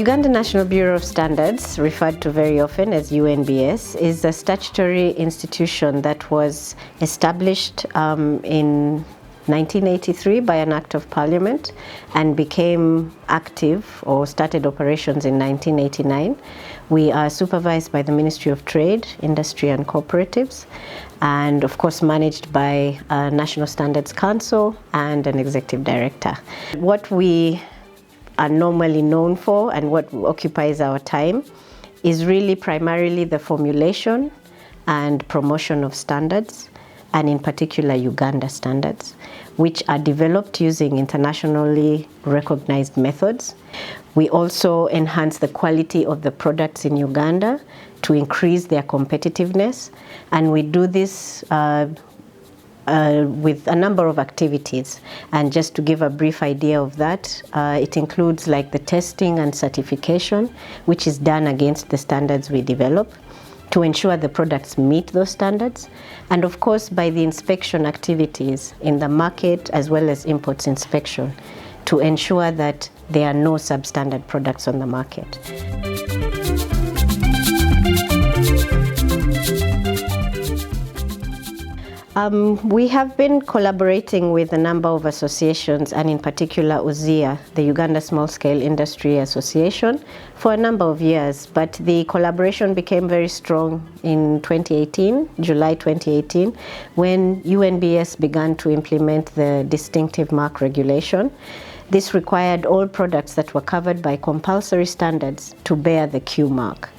Uganda National Bureau of Standards, referred to very often as UNBS, is a statutory institution that was established in 1983 by an Act of Parliament and became active or started operations in 1989. We are supervised by the Ministry of Trade, Industry and Cooperatives, and of course managed by a National Standards Council and an Executive Director. What we are normally known for and what occupies our time is really primarily the formulation and promotion of standards, and in particular Uganda standards, which are developed using internationally recognized methods. We also enhance the quality of the products in Uganda to increase their competitiveness, and we do this with a number of activities. And just to give a brief idea of that, it includes like the testing and certification, which is done against the standards we develop to ensure the products meet those standards, and of course by the inspection activities in the market as well as imports inspection to ensure that there are no substandard products on the market. We have been collaborating with a number of associations, and in particular USSIA, the Uganda Small Scale Industry Association, for a number of years. But the collaboration became very strong in 2018, July 2018, when UNBS began to implement the distinctive mark regulation. This required all products that were covered by compulsory standards to bear the Q mark.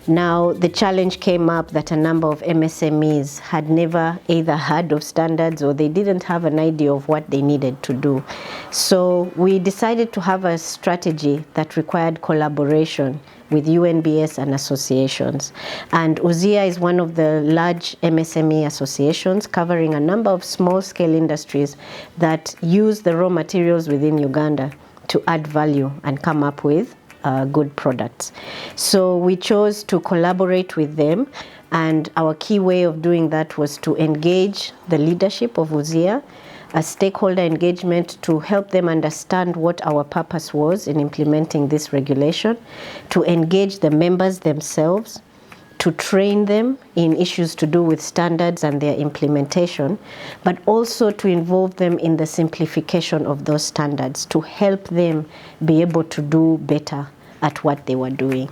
Now, the challenge came up that a number of MSMEs had never either heard of standards or they didn't have an idea of what they needed to do. So we decided to have a strategy that required collaboration with UNBS and associations. And USSIA is one of the large MSME associations covering a number of small-scale industries that use the raw materials within Uganda to add value and come up with good products. So we chose to collaborate with them, and our key way of doing that was to engage the leadership of USSIA, a stakeholder engagement to help them understand what our purpose was in implementing this regulation, to engage the members themselves, to train them in issues to do with standards and their implementation, but also to involve them in the simplification of those standards to help them be able to do better at what they were doing.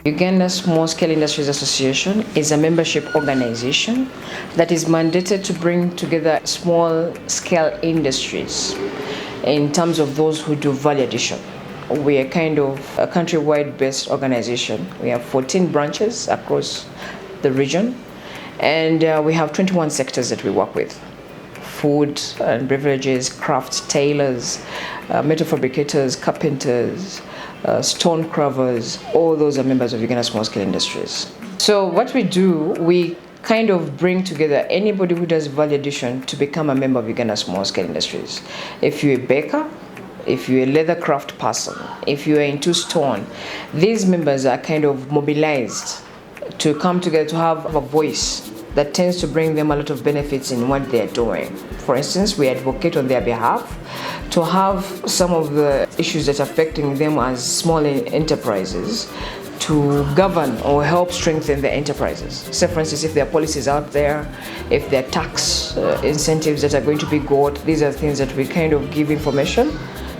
Uganda Small Scale Industries Association is a membership organization that is mandated to bring together small scale industries in terms of those who do value addition. We are kind of a countrywide based organization. We have 14 branches across the region, and we have 21 sectors that we work with: food and beverages, crafts, tailors, metal fabricators, carpenters, stone carvers. All those are members of Uganda Small Scale Industries. So what we do, we kind of bring together anybody who does value addition to become a member of Uganda Small Scale Industries. If you're a baker, if you're a leather craft person, if you're into stone, these members are kind of mobilized to come together to have a voice that tends to bring them a lot of benefits in what they're doing. For instance, we advocate on their behalf to have some of the issues that are affecting them as small enterprises to govern or help strengthen their enterprises. Say, for instance, if there are policies out there, if there are tax incentives that are going to be got, these are things that we kind of give information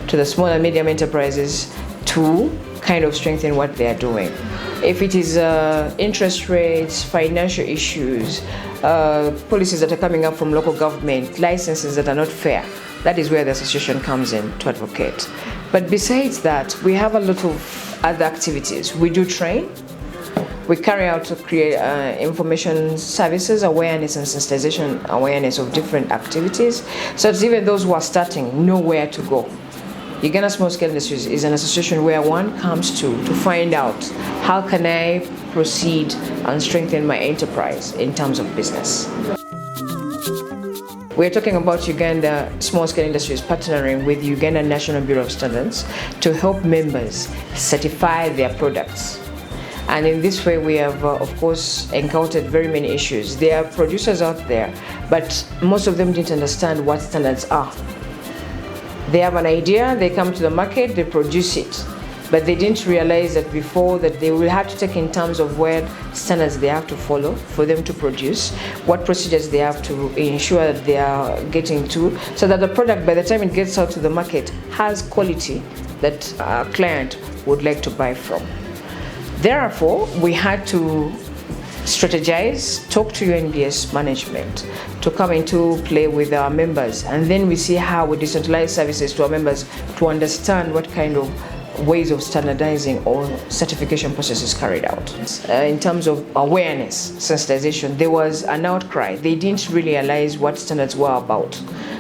to the small and medium enterprises to kind of strengthen what they are doing. If it is interest rates, financial issues, policies that are coming up from local government, licenses that are not fair, that is where the association comes in to advocate. But besides that, we have a lot of other activities. We do train. We carry out to create information services, awareness and sensitization awareness of different activities, so that even those who are starting know where to go. Uganda Small Scale Industries is an association where one comes to find out how can I proceed and strengthen my enterprise in terms of business. We're talking about Uganda Small Scale Industries partnering with Uganda National Bureau of Standards to help members certify their products. And in this way, we have, of course, encountered very many issues. There are producers out there, but most of them didn't understand what standards are. They have an idea, they come to the market, they produce it. But they didn't realize that before that they will have to take in terms of what standards they have to follow for them to produce, what procedures they have to ensure that they are getting to, so that the product, by the time it gets out to the market, has quality that a client would like to buy from. Therefore, we had to strategize, talk to UNBS management to come into play with our members, and then we see how we decentralize services to our members to understand what kind of ways of standardizing or certification processes carried out. In terms of awareness, sensitization, there was an outcry. They didn't really realize what standards were about.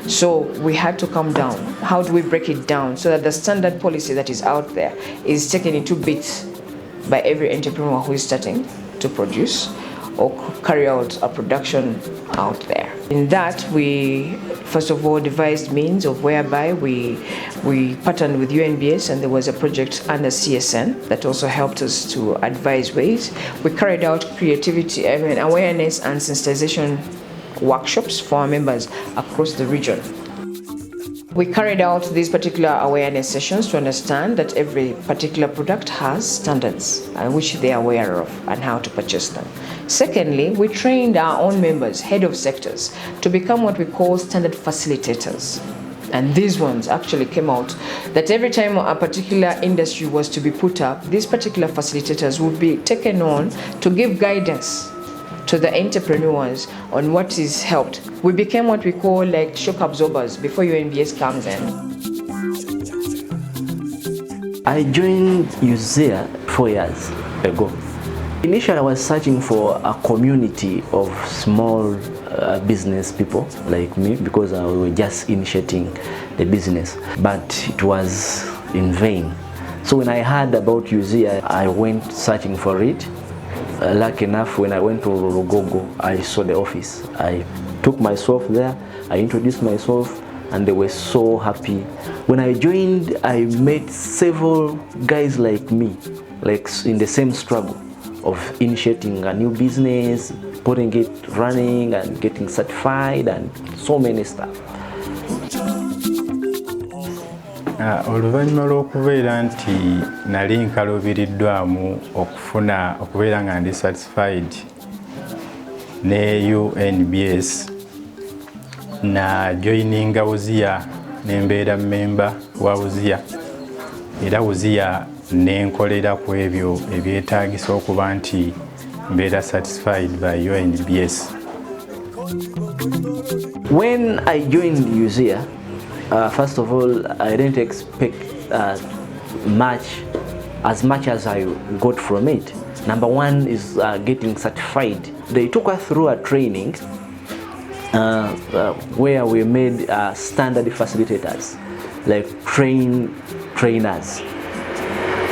So we had to come down. How do we break it down so that the standard policy that is out there is taken into bits by every entrepreneur who is starting to produce or carry out a production out there. In that, we first of all devised means of whereby we partnered with UNBS, and there was a project under CSN that also helped us to advise ways. We carried out awareness and sensitization workshops for our members across the region. We carried out these particular awareness sessions to understand that every particular product has standards which they are aware of and how to purchase them. Secondly, we trained our own members, head of sectors, to become what we call standard facilitators. And these ones actually came out that every time a particular industry was to be put up, these particular facilitators would be taken on to give guidance to the entrepreneurs on what is helped. We became what we call like shock absorbers before UNBS comes in. I joined USSIA 4 years ago. Initially, I was searching for a community of small business people like me, because we were just initiating the business, but it was in vain. So when I heard about USSIA, I went searching for it. Lucky enough, when I went to Rugogo, I saw the office. I took myself there, I introduced myself, and they were so happy. When I joined, I met several guys like me, like in the same struggle of initiating a new business, putting it running and getting certified and so many stuff. Oluvannyuma lw'okubeera nti nali nkaluubiriddwamu okubeera nga ndi satisfied ne UNBS, na joininga USSIA ne mbeera member wa USSIA, era USSIA ne nkolera ku ebyo ebyetaagisa okuba nti mbeera satisfied by UNBS. When I joined USSIA, first of all, I didn't expect as much as I got from it. Number one is getting certified. They took us through a training where we made standard facilitators, like trainers.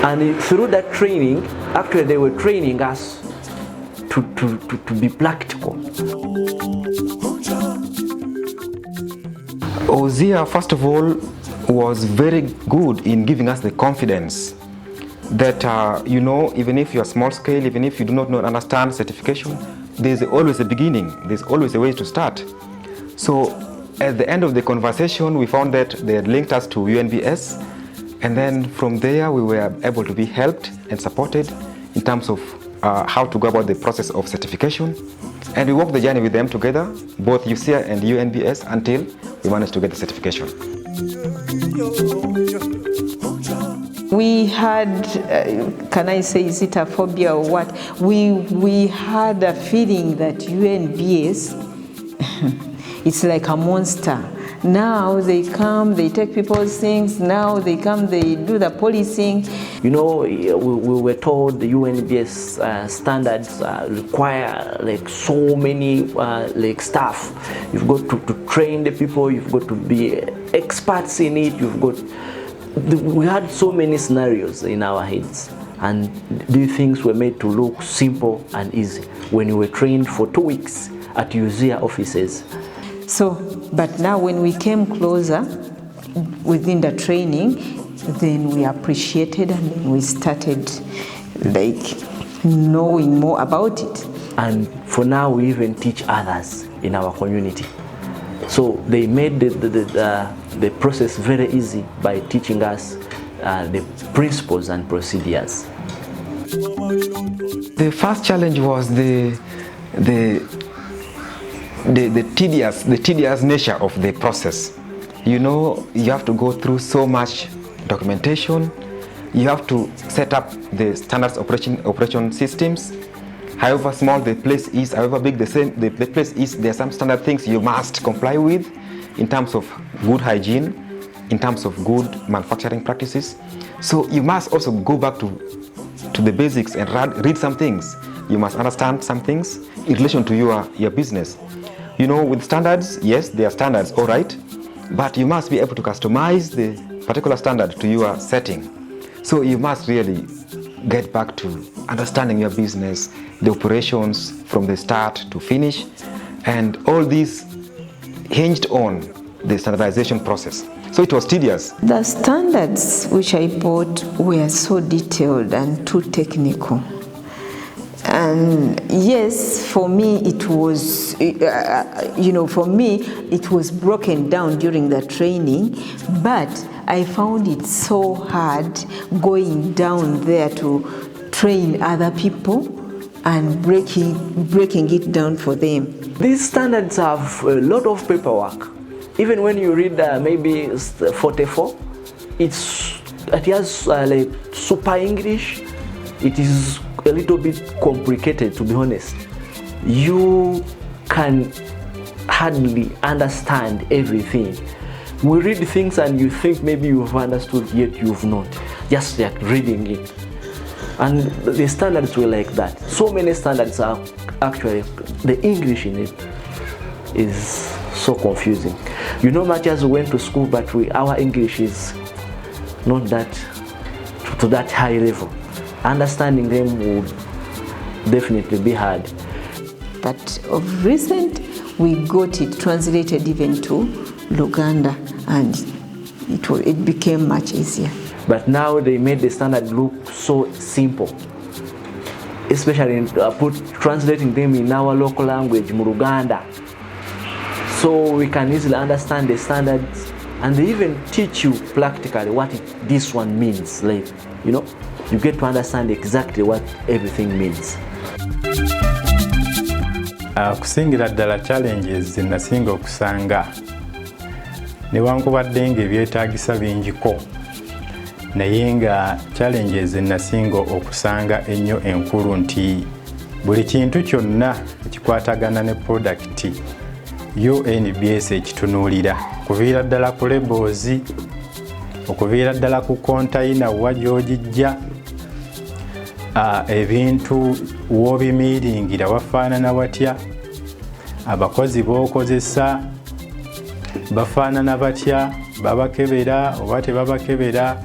And through that training, actually they were training us to be practical. USSIA, first of all, was very good in giving us the confidence that, even if you're small scale, even if you do not understand certification, there's always a beginning, there's always a way to start. So at the end of the conversation, we found that they had linked us to UNBS, and then from there we were able to be helped and supported in terms of how to go about the process of certification. And we walked the journey with them together, both USSIA and UNBS, until we managed to get the certification. We had, can I say, is it a phobia or what? We had a feeling that UNBS, it's like a monster. Now they come, they take people's things, now they come, they do the policing. You know, we were told the UNBS standards require like so many like staff. You've got to train the people, you've got to be experts in it, we had so many scenarios in our heads, and these things were made to look simple and easy when you were trained for 2 weeks at USSIA offices. So, but now when we came closer within the training, then we appreciated and then we started like knowing more about it. And for now, we even teach others in our community. So they made the the process very easy by teaching us the principles and procedures. The first challenge was the tedious nature of the process. You know, you have to go through so much documentation. You have to set up the standards operation systems. However small the place is, however big the place is, there are some standard things you must comply with in terms of good hygiene, in terms of good manufacturing practices. So you must also go back to the basics and read some things. You must understand some things in relation to your business. You know, with standards, yes, there are standards, all right, but you must be able to customize the particular standard to your setting. So you must really get back to understanding your business, the operations from the start to finish, and all these hinged on the standardization process. So it was tedious. The standards which I bought were so detailed and too technical. And yes, for me it was, it was broken down during the training, but I found it so hard going down there to train other people and breaking it down for them. These standards have a lot of paperwork. Even when you read maybe 44, it has like super English. It is a little bit complicated, to be honest. You can hardly understand everything. We read things and you think maybe you've understood, yet you've not. Just like reading it. And the standards were like that. So many standards are actually, the English in it is so confusing. You know, much as we went to school, but our English is not that to that high level. Understanding them would definitely be hard. But of recent, we got it translated even to Luganda, and it became much easier. But now they made the standard look so simple, especially in, translating them in our local language, Muruganda. So we can easily understand the standards, and they even teach you practically what this one means. Like, you know, you get to understand exactly what everything means. Kusingira ddala challenges ze nasinga okusanga newankubadde nga ebyetaagisa bingiko, naye nga challenges ze nasinga okusanga ennyo enkulu nti buli kintu kyonna ekikwatagana ne product UNBS ekitunuulira, okuviira ddala ku labels, okuviira ddala ku container wa gy'ogijja, ebintu w'obimiringira wafaanana watya, abakozi b'okozesa bafaanana batya, babakebera oba tebabakebera,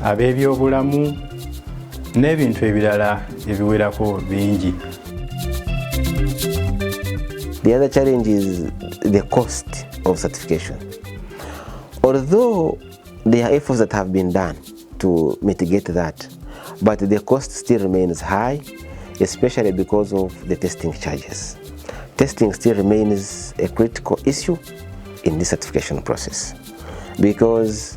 ab'ebyobulamu n'ebintu ebirala ebiwerako bingi. The other challenge is the cost of certification. Although there are efforts that have been done to mitigate that, but the cost still remains high, especially because of the testing charges. Testing still remains a critical issue in the certification process, because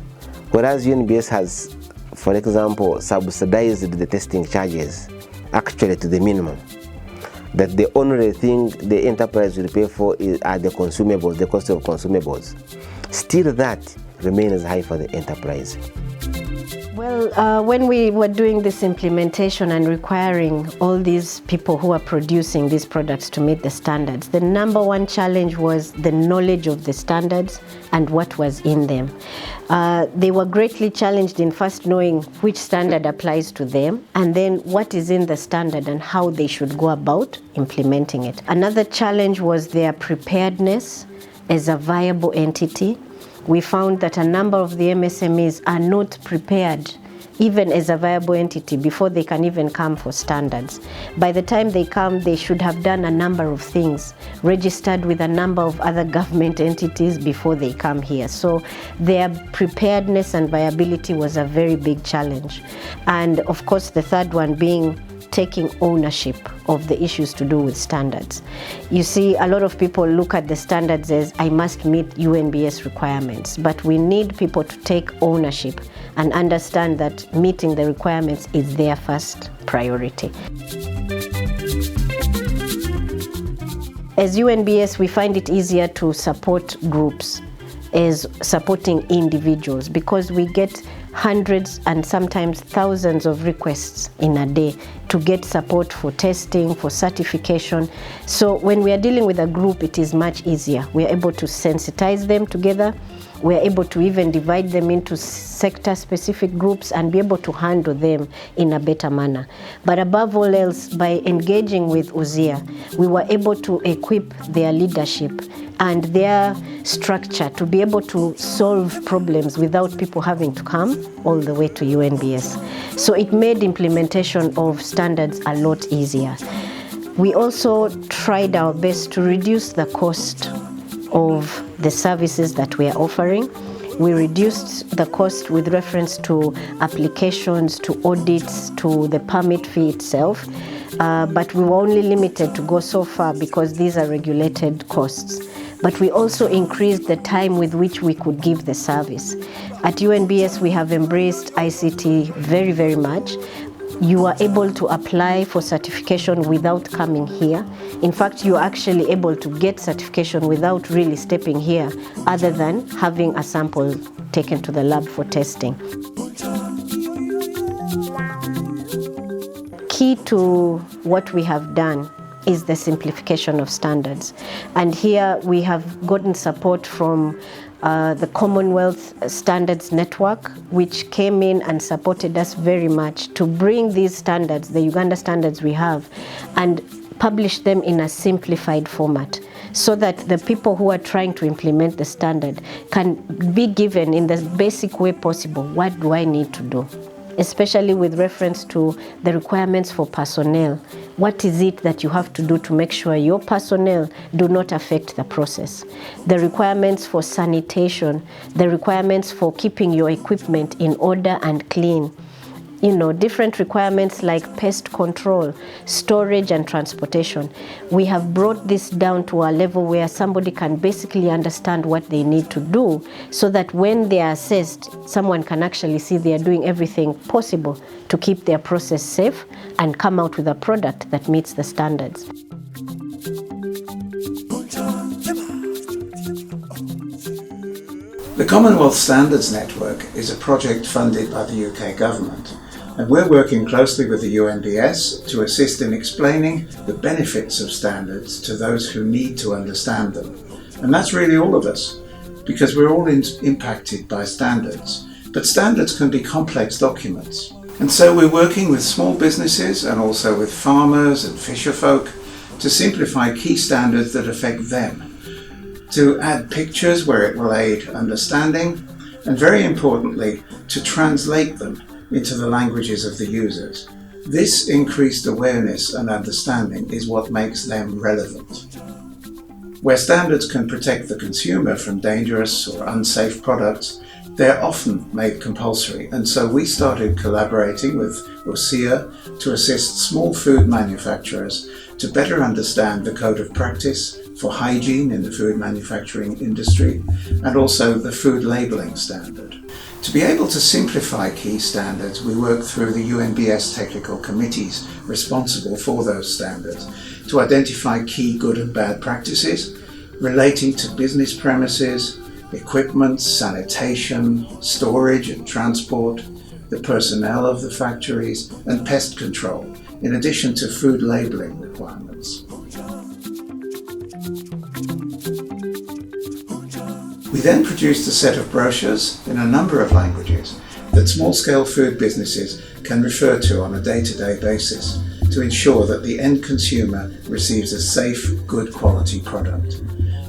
whereas UNBS has, for example, subsidized the testing charges actually to the minimum, that the only thing the enterprise will pay for are the consumables, the cost of consumables. Still that remains high for the enterprise. Well, when we were doing this implementation and requiring all these people who are producing these products to meet the standards, the number one challenge was the knowledge of the standards and what was in them. They were greatly challenged in first knowing which standard applies to them, and then what is in the standard and how they should go about implementing it. Another challenge was their preparedness as a viable entity. We found that a number of the MSMEs are not prepared even as a viable entity before they can even come for standards. By the time they come, they should have done a number of things, registered with a number of other government entities before they come here. So their preparedness and viability was a very big challenge. And of course, the third one being taking ownership of the issues to do with standards. You see, a lot of people look at the standards as I must meet UNBS requirements, but we need people to take ownership and understand that meeting the requirements is their first priority. As UNBS, we find it easier to support groups as supporting individuals because we get hundreds and sometimes thousands of requests in a day to get support for testing, for certification. So when we are dealing with a group, it is much easier. We are able to sensitize them together. We are able to even divide them into sector-specific groups and be able to handle them in a better manner. But above all else, by engaging with USSIA, we were able to equip their leadership and their structure to be able to solve problems without people having to come all the way to UNBS. So it made implementation of standards a lot easier. We also tried our best to reduce the cost of the services that we are offering. We reduced the cost with reference to applications, to audits, to the permit fee itself, but we were only limited to go so far because these are regulated costs. But we also increased the time with which we could give the service. At UNBS, we have embraced ICT very, very much. You are able to apply for certification without coming here. In fact, you're actually able to get certification without really stepping here, other than having a sample taken to the lab for testing. Key to what we have done is the simplification of standards. And here we have gotten support from the Commonwealth Standards Network, which came in and supported us very much to bring these standards, the Uganda standards we have, and publish them in a simplified format so that the people who are trying to implement the standard can be given in the basic way possible, what do I need to do? Especially with reference to the requirements for personnel. What is it that you have to do to make sure your personnel do not affect the process? The requirements for sanitation, the requirements for keeping your equipment in order and clean. You know, different requirements like pest control, storage and transportation. We have brought this down to a level where somebody can basically understand what they need to do so that when they are assessed, someone can actually see they are doing everything possible to keep their process safe and come out with a product that meets the standards. The Commonwealth Standards Network is a project funded by the UK government, and we're working closely with the UNBS to assist in explaining the benefits of standards to those who need to understand them. And that's really all of us, because we're all impacted by standards. But standards can be complex documents. And so we're working with small businesses and also with farmers and fisherfolk to simplify key standards that affect them, to add pictures where it will aid understanding, and very importantly, to translate them into the languages of the users. This increased awareness and understanding is what makes them relevant. Where standards can protect the consumer from dangerous or unsafe products, they're often made compulsory, and so we started collaborating with USSIA to assist small food manufacturers to better understand the code of practice for hygiene in the food manufacturing industry and also the food labelling standard. To be able to simplify key standards, we work through the UNBS technical committees responsible for those standards to identify key good and bad practices relating to business premises, equipment, sanitation, storage and transport, the personnel of the factories, and pest control, in addition to food labelling requirements. We then produced a set of brochures in a number of languages that small-scale food businesses can refer to on a day-to-day basis to ensure that the end consumer receives a safe, good quality product.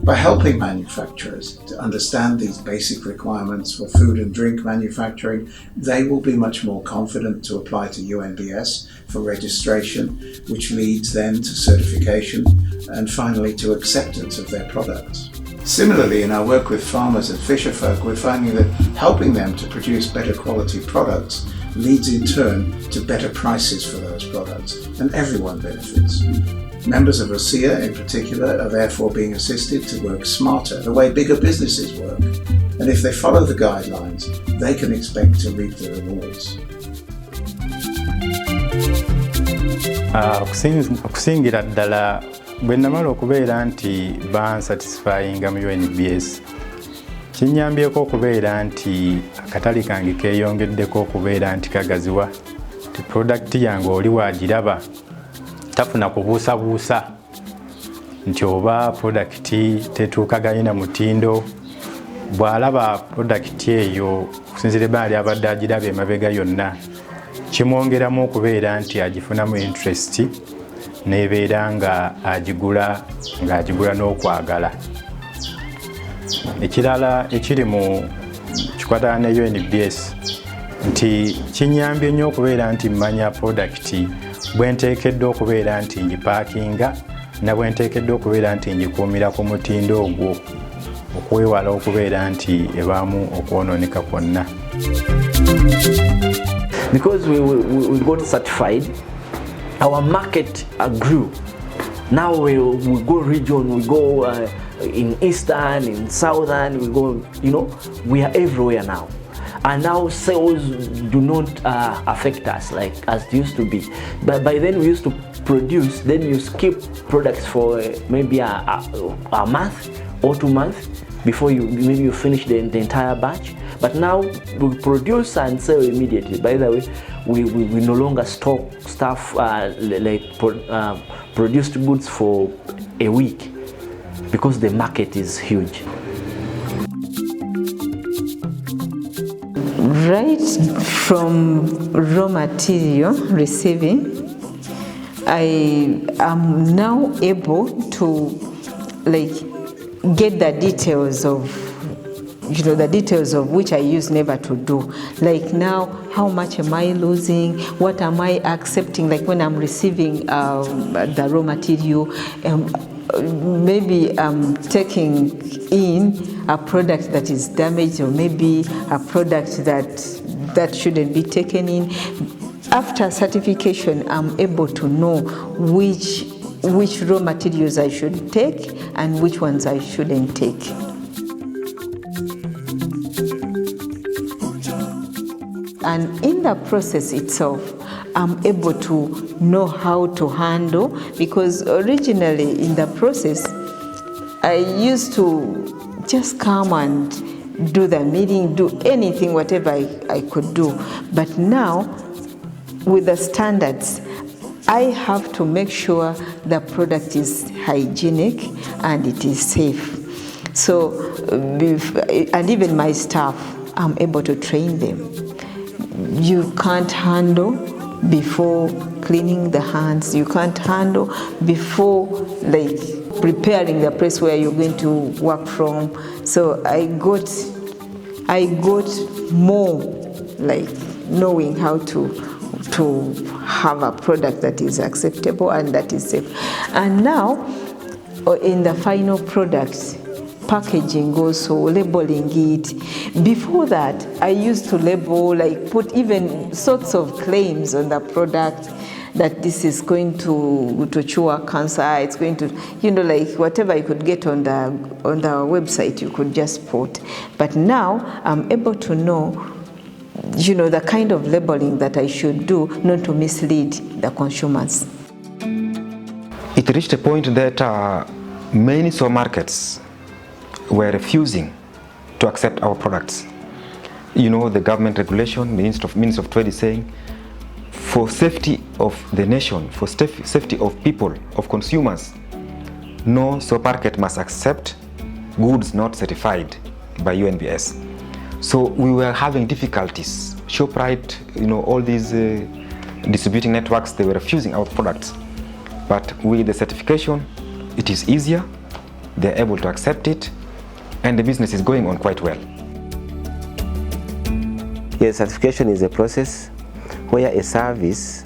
By helping manufacturers to understand these basic requirements for food and drink manufacturing, they will be much more confident to apply to UNBS for registration, which leads then to certification and finally to acceptance of their products. Similarly, in our work with farmers and fisherfolk, we're finding that helping them to produce better quality products leads in turn to better prices for those products, and everyone benefits. Members of USSIA in particular are therefore being assisted to work smarter, the way bigger businesses work, and if they follow the guidelines, they can expect to reap the rewards. Okusingira ddala bwe namala okubeera nti bansatisfyinga mu UNBS, kinyambyeko okubeera nti akatale kange keeyongeddeko okubeera nti kagaziwa ti product yange oli wagiraba tafuna kubuusabuusa nti oba product tetuukaganye na mutindo. Bw'alaba product eyo okusinziira ebbanga ly'abadde agiraba emabega yonna, kimwongeramu okubeera nti agifunamu interest n'ebeera nga agigula n'okwagala. Ekirala ekiri mu kikwatana ne UNBS nti kinyambye nnyo okubeera nti mmanya product bwe nteekeddwa okubeera nti ngipaakinga na bwe nteekeddwa okubeera nti ngikuumira ku mutindo ogwo okwewala okubeera nti ebaamu okwonooneka kwonna. Because we got certified, our market grew. Now we go region, we go in eastern, in southern, we go, we are everywhere now. And now sales do not affect us like as it used to be. But by then we used to produce, then you skip products for maybe a month or 2 months before you finish the entire batch. But now we produce and sell immediately. By the way, we no longer stock stuff produced goods for a week because the market is huge. Right from raw material receiving, I am now able to get the details of the details of which I used never to do. Like now, how much am I losing? What am I accepting? Like when I'm receiving the raw material, maybe I'm taking in a product that is damaged, or maybe a product that shouldn't be taken in. After certification, I'm able to know which raw materials I should take and which ones I shouldn't take. And in the process itself, I'm able to know how to handle, because originally in the process, I used to just come and do the meeting, do anything, whatever I could do. But now, with the standards, I have to make sure the product is hygienic and it is safe. So, and even my staff, I'm able to train them. You can't handle before cleaning the hands. You can't handle before preparing the place where you're going to work from. So I got more knowing how to have a product that is acceptable and that is safe. And now in the final product, packaging also, labeling it. Before that, I used to label, put even sorts of claims on the product that this is going to cure cancer, it's going to, whatever you could get on the website, you could just put. But now, I'm able to know, the kind of labeling that I should do not to mislead the consumers. It reached a point that many supermarkets were refusing to accept our products. The government regulation, Minister of Trade is saying, for safety of the nation, for safety of people, of consumers, no supermarket must accept goods not certified by UNBS. So we were having difficulties. ShopRite, all these distributing networks, they were refusing our products. But with the certification, it is easier, they're able to accept it, and the business is going on quite well. Yes, certification is a process where a service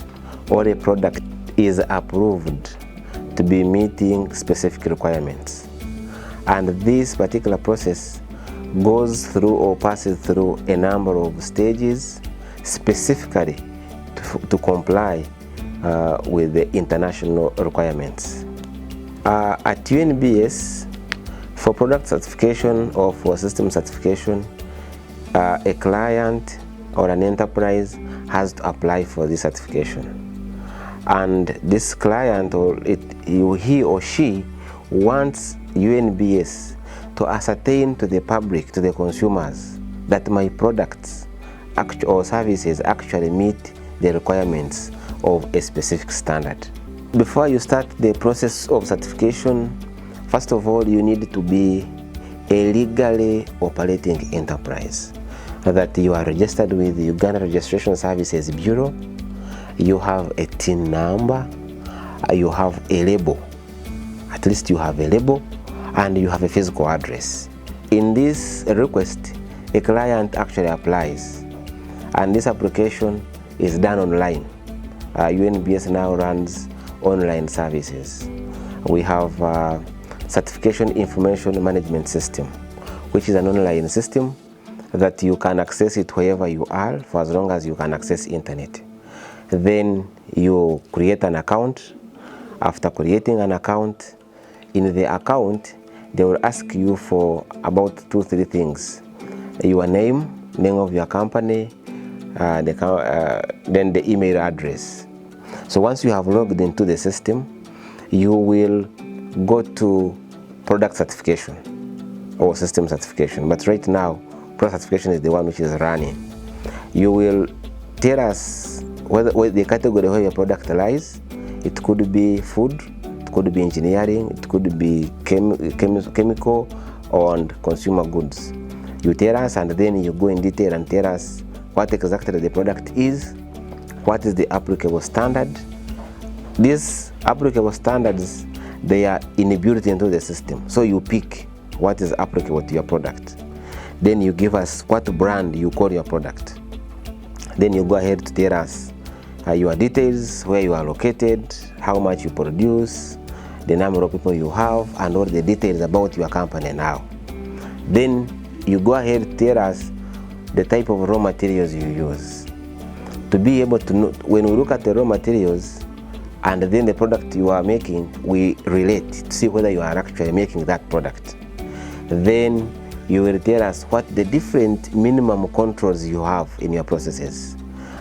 or a product is approved to be meeting specific requirements. And this particular process goes through or passes through a number of stages specifically to comply with the international requirements. At UNBS, for product certification or for system certification, a client or an enterprise has to apply for this certification. And this client, or he or she, wants UNBS to ascertain to the public, to the consumers, that my products or services actually meet the requirements of a specific standard. Before you start the process of certification, first of all, you need to be a legally operating enterprise, that you are registered with the Uganda Registration Services Bureau, you have a TIN number, you have a label, at least you have a label, and you have a physical address. In this request, a client actually applies, and this application is done online. UNBS now runs online services. We have Certification Information Management System, which is an online system that you can access it wherever you are for as long as you can access internet. Then you create an account. After creating an account, in the account they will ask you for about 2-3 things: your name of your company, then the email address. So once you have logged into the system, you will go to product certification or system certification. But right now, product certification is the one which is running. You will tell us where the category where your product lies. It could be food, it could be engineering, it could be chemical and consumer goods. You tell us, and then you go in detail and tell us what exactly the product is, what is the applicable standard. These applicable standards, they are inbuilt into the system. So you pick what is applicable to your product. Then you give us what brand you call your product. Then you go ahead to tell us your details, where you are located, how much you produce, the number of people you have, and all the details about your company now. Then you go ahead to tell us the type of raw materials you use. To be able to know, when we look at the raw materials and then the product you are making, we relate to see whether you are actually making that product. Then you will tell us what the different minimum controls you have in your processes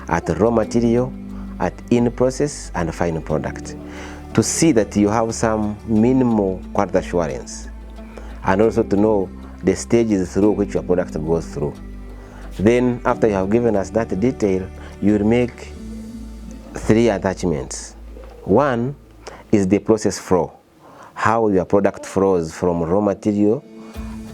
at raw material, at in-process, and final product, to see that you have some minimal quality assurance, and also to know the stages through which your product goes through. Then after you have given us that detail, you will make 3 attachments. One is the process flow, how your product flows from raw material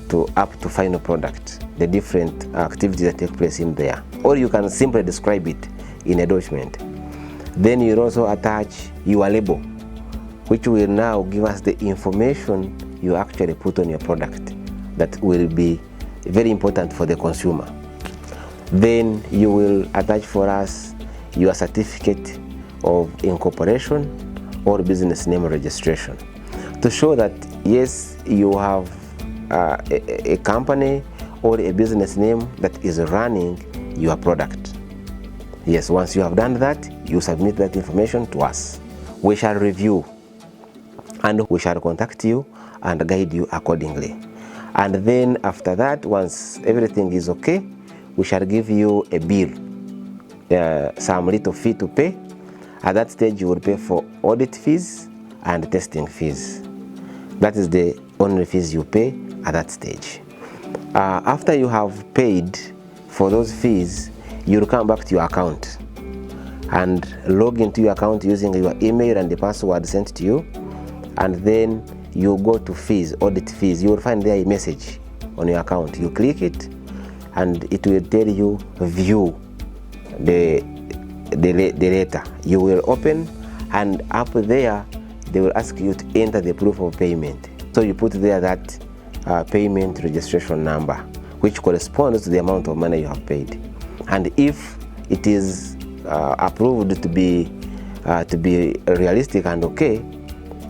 to up to final product, the different activities that take place in there. Or you can simply describe it in a document. Then you'll also attach your label, which will now give us the information you actually put on your product that will be very important for the consumer. Then you will attach for us your certificate of incorporation or business name registration to show that yes, you have a company or a business name that is running your product. Yes, once you have done that, you submit that information to us. We shall review and we shall contact you and guide you accordingly. And then after that, once everything is okay, we shall give you a bill, some little fee to pay. At that stage, you will pay for audit fees and testing fees. That is the only fees you pay at that stage. After you have paid for those fees, you'll come back to your account and log into your account using your email and the password sent to you, and then you go to fees, audit fees. You will find there a message on your account. You click it and it will tell you view the letter. You will open, and up there they will ask you to enter the proof of payment. So you put there that payment registration number, which corresponds to the amount of money you have paid. And if it is approved to be realistic and okay,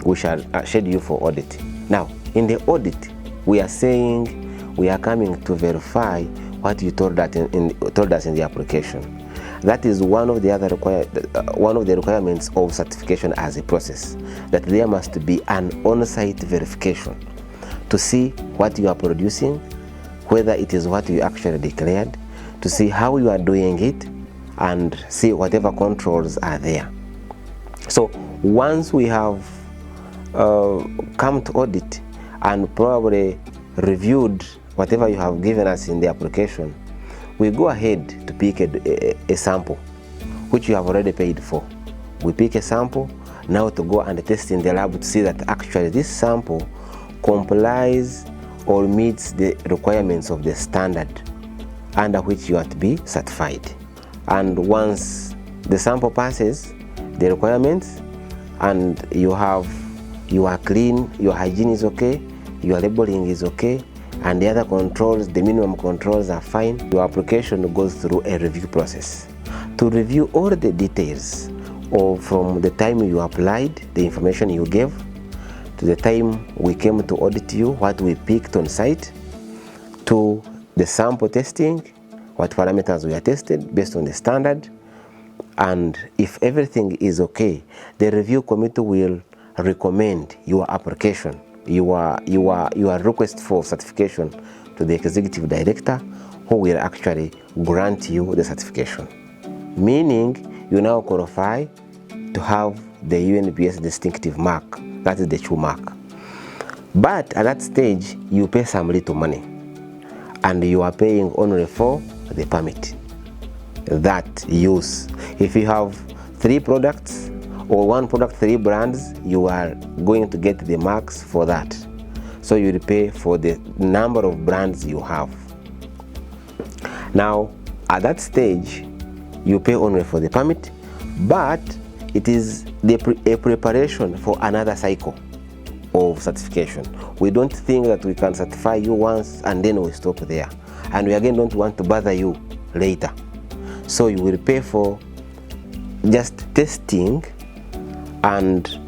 we shall schedule you for audit. Now, in the audit, we are saying we are coming to verify what you told us in the application. That is one of the other requirements of certification as a process, that there must be an on-site verification to see what you are producing, whether it is what you actually declared, to see how you are doing it, and see whatever controls are there. So once we have come to audit and probably reviewed whatever you have given us in the application, we go ahead to pick a sample which you have already paid for. We pick a sample now to go and test in the lab to see that actually this sample complies or meets the requirements of the standard under which you are to be certified. And once the sample passes the requirements and you are clean, your hygiene is okay, your labeling is okay, and the other controls, the minimum controls are fine, your application goes through a review process to review all the details from the time you applied, the information you gave, to the time we came to audit you, what we picked on site, to the sample testing, what parameters we are tested based on the standard. And if everything is okay, the review committee will recommend your application, your request for certification to the executive director, who will actually grant you the certification. Meaning you now qualify to have the UNBS distinctive mark, that is the true mark. But at that stage, you pay some little money, and you are paying only for the permit, that use. If you have 3 products or 1 product, 3 brands, you are going to get the marks for that. So you will pay for the number of brands you have. Now, at that stage, you pay only for the permit, but it is a preparation for another cycle of certification. We don't think that we can certify you once and then we stop there. And we again don't want to bother you later. So you will pay for just testing and